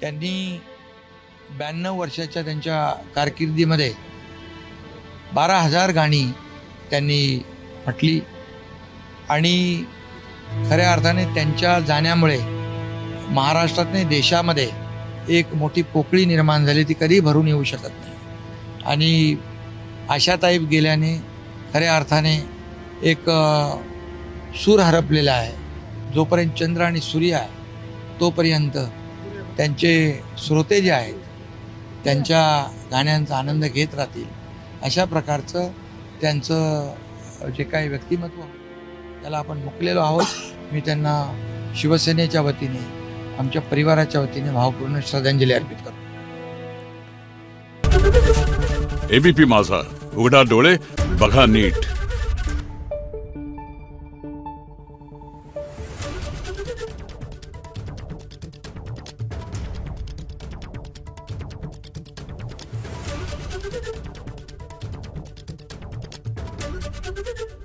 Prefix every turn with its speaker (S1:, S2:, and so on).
S1: त्यांनी 92 वर्षाच्या त्यांच्या कारकिर्दीमध्ये 12,000 गाणी त्यांनी म्हटली आणि खऱ्या अर्थाने त्यांच्या जाण्यामुळे महाराष्ट्रात नाही देशामध्ये एक मोठी पोकळी निर्माण झाली, ती कधी भरून येऊ शकत नाही. आणि आशाताई गेल्याने खऱ्या अर्थाने एक सूर हरपलेला आहे. जोपर्यंत चंद्र आणि सूर्य आहे तोपर्यंत त्यांचे श्रोते जे आहेत त्यांच्या गाण्यांचा आनंद घेत राहतील. अशा प्रकारचं त्यांचं जे काही व्यक्तिमत्व त्याला आपण मुकलेलो आहोत. मी त्यांना शिवसेनेच्या वतीने आमच्या परिवाराच्या वतीने भावपूर्ण श्रद्धांजली अर्पित करतो.
S2: एबीपी माझा, उघडा डोळे बघा नीट.
S3: Thank you.